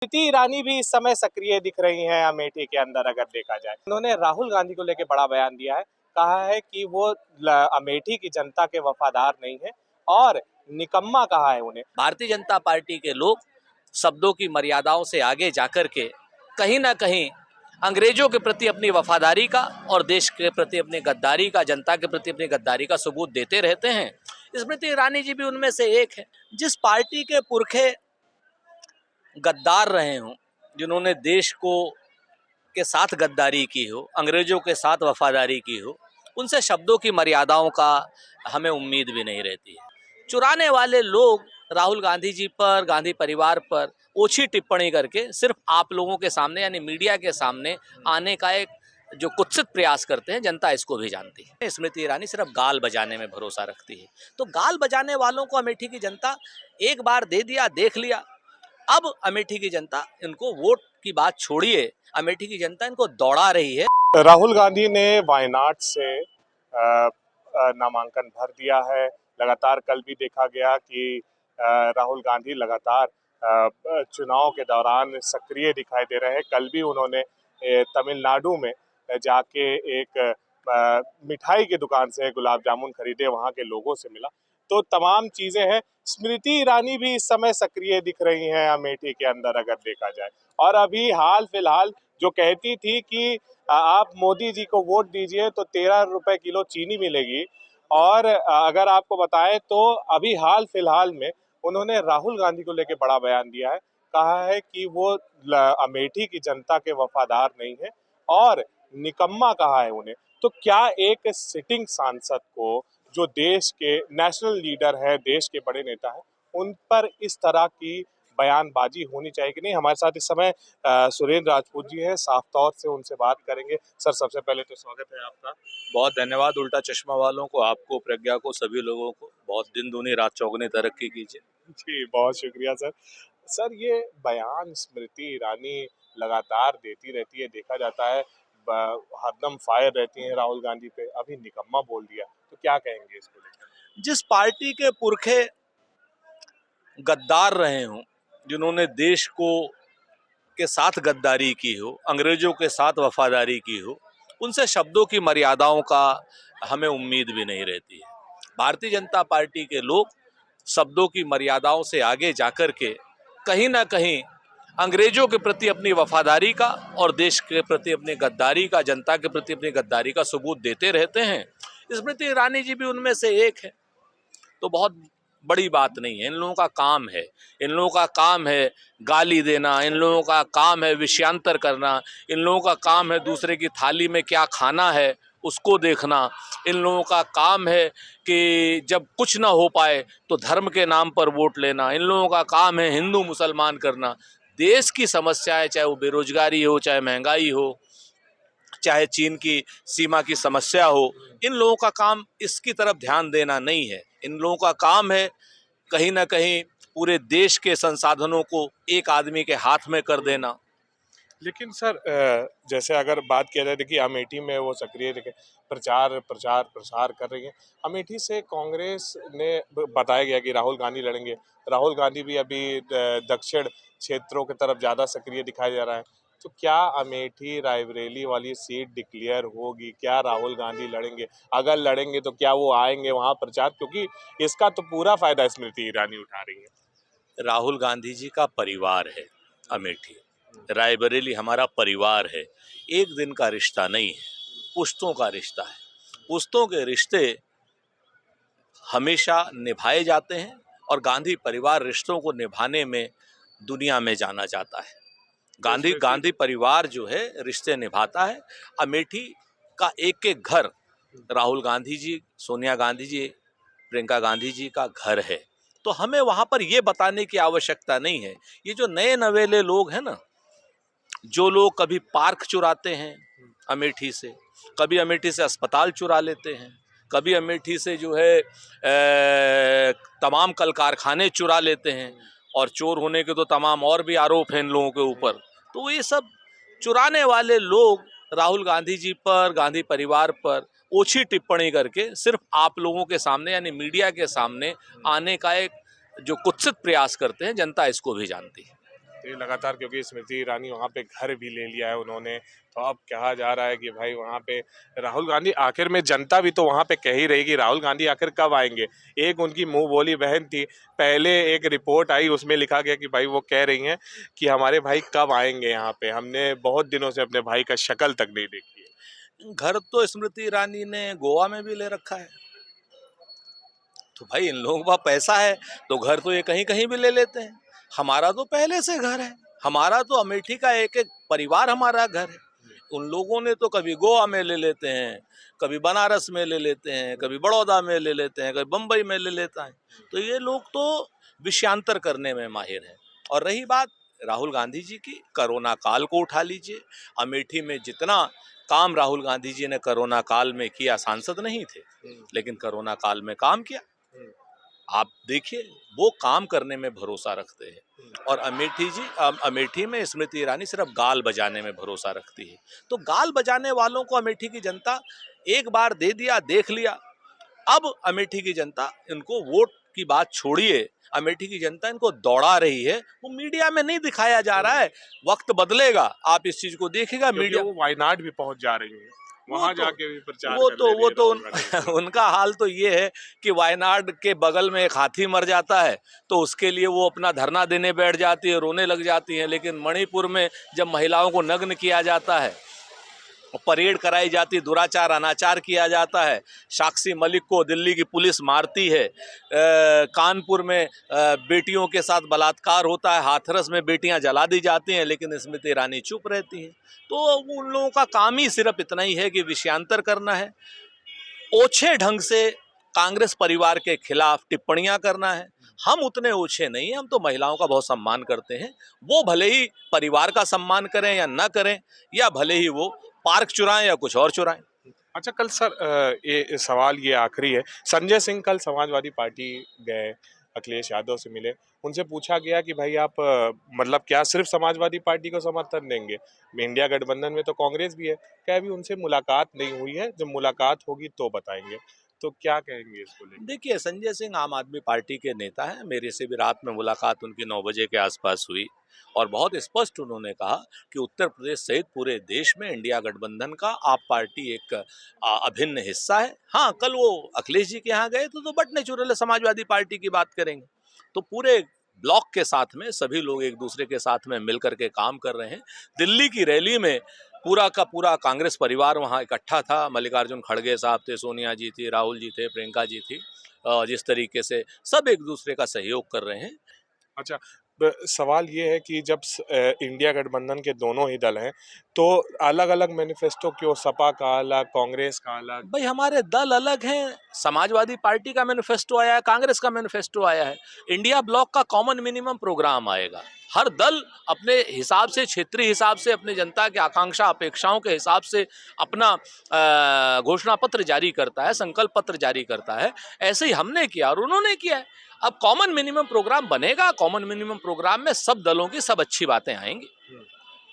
स्मृति ईरानी भी इस समय सक्रिय दिख रही हैं अमेठी के अंदर अगर देखा जाए। उन्होंने राहुल गांधी को लेकर बड़ा बयान दिया है। कहा है कि वो अमेठी की जनता के वफादार नहीं है और निकम्मा कहा है उन्हें। भारतीय जनता पार्टी के लोग शब्दों की मर्यादाओं से आगे जाकर के कहीं ना कहीं अंग्रेजों के प्रति अपनी वफादारी का और देश के प्रति अपनी गद्दारी का, जनता के प्रति अपनी गद्दारी का सबूत देते रहते हैं। स्मृति ईरानी जी भी उनमें से एक है। जिस पार्टी के पुरखे गद्दार रहे हों, जिन्होंने देश को के साथ गद्दारी की हो, अंग्रेजों के साथ वफादारी की हो, उनसे शब्दों की मर्यादाओं का हमें उम्मीद भी नहीं रहती है। चुराने वाले लोग राहुल गांधी जी पर, गांधी परिवार पर ओछी टिप्पणी करके सिर्फ आप लोगों के सामने यानी मीडिया के सामने आने का एक जो कुत्सित प्रयास करते हैं, जनता इसको भी जानती है। स्मृति ईरानी सिर्फ गाल बजाने में भरोसा रखती है। तो गाल बजाने वालों को अमेठी की जनता एक बार दे दिया, देख लिया। अब अमेठी की जनता इनको वोट की बात छोड़िए, अमेठी की जनता इनको दौड़ा रही है। राहुल गांधी ने वायनाड से नामांकन भर दिया है। लगातार कल भी देखा गया कि राहुल गांधी लगातार चुनाव के दौरान सक्रिय दिखाई दे रहे हैं। कल भी उन्होंने तमिलनाडु में जाके एक मिठाई की दुकान से गुलाब जामुन खरीदे, वहां के लोगों से मिला। तो तमाम चीजें हैं। स्मृति ईरानी भी इस समय सक्रिय दिख रही हैं अमेठी के अंदर अगर देखा जाए। और अभी हाल फिलहाल जो कहती थी कि आप मोदी जी को वोट दीजिए तो 13 रुपए किलो चीनी मिलेगी। और अगर आपको बताएं तो अभी हाल फिलहाल में उन्होंने राहुल गांधी को लेकर बड़ा बयान दिया है। कहा है कि वो अमेठी की जनता के वफादार नहीं है और निकम्मा कहा है उन्हें। तो क्या एक सिटिंग सांसद को, जो देश के नेशनल लीडर है, देश के बड़े नेता हैं, उन पर इस तरह की बयानबाजी होनी चाहिए कि नहीं? हमारे साथ इस समय सुरेंद्र राजपूत जी हैं, साफ तौर से उनसे बात करेंगे। सर, सबसे पहले तो स्वागत है आपका। बहुत धन्यवाद उल्टा चश्मा वालों को, आपको, प्रज्ञा को, सभी लोगों को। बहुत दिन दूनी रात चौगुनी तरक्की कीजिए। जी, बहुत शुक्रिया सर। सर, ये बयान स्मृति ईरानी लगातार देती रहती है, देखा जाता है हरदम फायर रहती हैं राहुल गांधी पे। अभी निकम्मा बोल दिया, तो क्या कहेंगे इसको लेकर? जिस पार्टी के पुरखे गद्दार रहे हों, जिन्होंने देश को के साथ गद्दारी की हो, अंग्रेजों के साथ वफादारी की हो, उनसे शब्दों की मर्यादाओं का हमें उम्मीद भी नहीं रहती है। भारतीय जनता पार्टी के लोग शब्दों की मर्यादाओं से आगे जाकर के कहीं ना कहीं अंग्रेजों के प्रति अपनी वफादारी का और देश के प्रति अपनी गद्दारी का, जनता के प्रति अपनी गद्दारी का सबूत देते रहते हैं। स्मृति ईरानी जी भी उनमें से एक है। तो बहुत बड़ी बात नहीं है। इन लोगों का काम है, इन लोगों का काम है गाली देना, इन लोगों का काम है विषयांतर करना, इन लोगों का काम है दूसरे की थाली में क्या खाना है उसको देखना, इन लोगों का काम है कि जब कुछ ना हो पाए तो धर्म के नाम पर वोट लेना, इन लोगों का काम है हिंदू मुसलमान करना। देश की समस्याएं, चाहे वो बेरोजगारी हो, चाहे महंगाई हो, चाहे चीन की सीमा की समस्या हो, इन लोगों का काम इसकी तरफ ध्यान देना नहीं है। इन लोगों का काम है कहीं ना कहीं पूरे देश के संसाधनों को एक आदमी के हाथ में कर देना। लेकिन सर, जैसे अगर बात किया जाए, देखिए अमेठी में वो सक्रिय प्रचार प्रचार प्रसार कर रही है। अमेठी से कांग्रेस ने बताया गया कि राहुल गांधी लड़ेंगे। राहुल गांधी भी अभी दक्षिण क्षेत्रों की तरफ ज़्यादा सक्रिय दिखाई जा रहा है। तो क्या अमेठी रायबरेली वाली सीट डिक्लेयर होगी? क्या राहुल गांधी लड़ेंगे? अगर लड़ेंगे तो क्या वो आएंगे वहाँ प्रचार? क्योंकि इसका तो पूरा फायदा स्मृति ईरानी उठा रही है। राहुल गांधी जी का परिवार है अमेठी, रायबरेली हमारा परिवार है। एक दिन का रिश्ता नहीं है, पुश्तों का रिश्ता है। पुश्तों के रिश्ते हमेशा निभाए जाते हैं और गांधी परिवार रिश्तों को निभाने में दुनिया में जाना जाता है। गांधी परिवार जो है रिश्ते निभाता है। अमेठी का एक एक घर राहुल गांधी जी, सोनिया गांधी जी, प्रियंका गांधी जी का घर है। तो हमें वहां पर यह बताने की आवश्यकता नहीं है। ये जो नए नवेले लोग हैं ना, जो लोग कभी पार्क चुराते हैं अमेठी से, कभी अमेठी से अस्पताल चुरा लेते हैं, कभी अमेठी से जो है तमाम कल कारखाने चुरा लेते हैं, और चोर होने के तो तमाम और भी आरोप हैं इन लोगों के ऊपर। तो ये सब चुराने वाले लोग राहुल गांधी जी पर, गांधी परिवार पर ओछी टिप्पणी करके सिर्फ आप लोगों के सामने यानी मीडिया के सामने आने का एक जो कुत्सित प्रयास करते हैं, जनता इसको भी जानती है। ये लगातार, क्योंकि स्मृति ईरानी वहाँ पे घर भी ले लिया है उन्होंने, तो अब कहा जा रहा है कि भाई वहाँ पे राहुल गांधी, आखिर में जनता भी तो वहाँ पे कह ही रही कि राहुल गांधी आखिर कब आएंगे। एक उनकी मुंह बोली बहन थी, पहले एक रिपोर्ट आई उसमें लिखा गया कि भाई वो कह रही हैं कि हमारे भाई कब आएंगे यहाँ पे, हमने बहुत दिनों से अपने भाई का शक्ल तक नहीं देखी है। घर तो स्मृति ईरानी ने गोवा में भी ले रखा है, तो भाई इन लोगों का पैसा है तो घर तो ये कहीं कहीं भी ले लेते हैं। हमारा तो पहले से घर है, हमारा तो अमेठी का एक एक परिवार हमारा घर है। उन लोगों ने तो कभी गोवा में ले लेते हैं, कभी बनारस में ले लेते हैं, कभी बड़ौदा में ले लेते हैं, कभी बम्बई में ले लेता है। तो ये लोग तो विषयांतर करने में माहिर हैं। और रही बात राहुल गांधी जी की, कोरोना काल को उठा लीजिए। अमेठी में जितना काम राहुल गांधी जी ने कोरोना काल में किया, सांसद नहीं थे लेकिन कोरोना काल में काम किया। आप देखिए, वो काम करने में भरोसा रखते हैं। और अमेठी में स्मृति ईरानी सिर्फ गाल बजाने में भरोसा रखती है। तो गाल बजाने वालों को अमेठी की जनता एक बार दे दिया, देख लिया। अब अमेठी की जनता इनको वोट की बात छोड़िए, अमेठी की जनता इनको दौड़ा रही है। वो मीडिया में नहीं दिखाया जा रहा है, वक्त बदलेगा, आप इस चीज को देखिएगा। मीडिया वो वायनाड भी पहुंच जा रही है, वहां जाके भी प्रचार वो तो उनका हाल तो ये है कि वायनाड के बगल में एक हाथी मर जाता है तो उसके लिए वो अपना धरना देने बैठ जाती है, रोने लग जाती है। लेकिन मणिपुर में जब महिलाओं को नग्न किया जाता है, परेड कराई जाती, दुराचार अनाचार किया जाता है, साक्षी मलिक को दिल्ली की पुलिस मारती है, कानपुर में बेटियों के साथ बलात्कार होता है, हाथरस में बेटियां जला दी जाती हैं, लेकिन स्मृति ईरानी चुप रहती हैं। तो उन लोगों का काम ही सिर्फ इतना ही है कि विषयांतर करना है, ओछे ढंग से कांग्रेस परिवार के खिलाफ टिप्पणियां करना है। हम उतने ओछे नहीं हैं, हम तो महिलाओं का बहुत सम्मान करते हैं। वो भले ही परिवार का सम्मान करें या ना करें, या भले ही वो पार्क चुराएं या कुछ और चुराएं। अच्छा, कल सर ये सवाल ये आखिरी है। संजय सिंह कल समाजवादी पार्टी गए, अखिलेश यादव से मिले, उनसे पूछा गया कि भाई आप मतलब क्या सिर्फ समाजवादी पार्टी को समर्थन देंगे, इंडिया गठबंधन में तो कांग्रेस भी है। क्या अभी उनसे मुलाकात नहीं हुई है, जब मुलाकात होगी तो बताएंगे, तो क्या कहेंगे इसको लेकर? देखिए, संजय सिंह आम आदमी पार्टी के नेता हैं। मेरे से भी रात में मुलाकात उनकी 9 बजे के आसपास हुई और बहुत स्पष्ट उन्होंने कहा कि उत्तर प्रदेश सहित पूरे देश में इंडिया गठबंधन का आप पार्टी एक अभिन्न हिस्सा है। हाँ, कल वो अखिलेश जी के यहाँ गए तो बट नेचुरल समाजवादी पार्टी की बात करेंगे। तो पूरे ब्लॉक के साथ में सभी लोग एक दूसरे के साथ में मिल करके काम कर रहे हैं। दिल्ली की रैली में पूरा का पूरा कांग्रेस परिवार वहाँ इकट्ठा था। मल्लिकार्जुन खड़गे साहब थे, सोनिया जी थी, राहुल जी थे, प्रियंका जी थी। जिस तरीके से सब एक दूसरे का सहयोग कर रहे हैं। अच्छा, सवाल ये है कि जब इंडिया गठबंधन के दोनों ही दल हैं तो अलग अलग मैनिफेस्टो क्यों, सपा का अलग, कांग्रेस का अलग? भाई हमारे दल अलग हैं। समाजवादी पार्टी का मैनिफेस्टो आया है, कांग्रेस का मैनिफेस्टो आया है, इंडिया ब्लॉक का कॉमन मिनिमम प्रोग्राम आएगा। हर दल अपने हिसाब से, क्षेत्रीय हिसाब से, अपने जनता की आकांक्षा अपेक्षाओं के हिसाब से अपना घोषणा पत्र जारी करता है, संकल्प पत्र जारी करता है। ऐसे ही हमने किया और उन्होंने किया है। अब कॉमन मिनिमम प्रोग्राम बनेगा, कॉमन मिनिमम प्रोग्राम में सब दलों की सब अच्छी बातें आएंगी।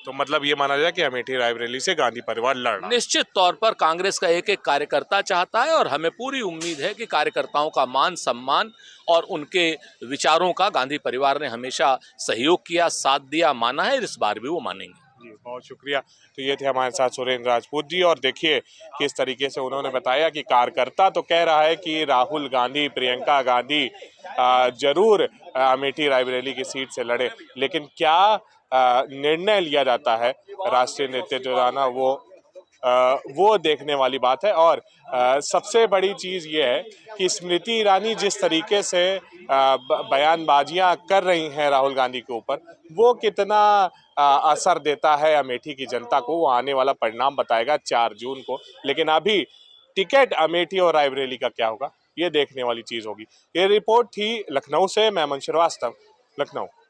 तो मतलब ये माना जाए कि अमेठी रायबरेली से गांधी परिवार लड़ रहा है। निश्चित तौर पर कांग्रेस का एक एक कार्यकर्ता चाहता है और हमें पूरी उम्मीद है कि कार्यकर्ताओं का मान सम्मान और उनके विचारों का गांधी परिवार ने हमेशा सहयोग किया, साथ दिया, माना है, इस बार भी वो मानेंगे। जी, बहुत शुक्रिया। तो ये थे हमारे साथ सुरेंद्र राजपूत जी, और देखिए किस तरीके से उन्होंने बताया कि कार्यकर्ता तो कह रहा है कि राहुल गांधी, प्रियंका गांधी जरूर अमेठी रायबरेली की सीट से लड़े, लेकिन क्या निर्णय लिया जाता है राष्ट्रीय नेतृत्व द्वारा, वो देखने वाली बात है। और सबसे बड़ी चीज़ ये है कि स्मृति ईरानी जिस तरीके से बयानबाजियां कर रही हैं राहुल गांधी के ऊपर, वो कितना असर देता है अमेठी की जनता को, वो आने वाला परिणाम बताएगा 4 जून को। लेकिन अभी टिकट अमेठी और रायबरेली का क्या होगा, ये देखने वाली चीज़ होगी। ये रिपोर्ट थी लखनऊ से, मैं अमन श्रीवास्तव, लखनऊ।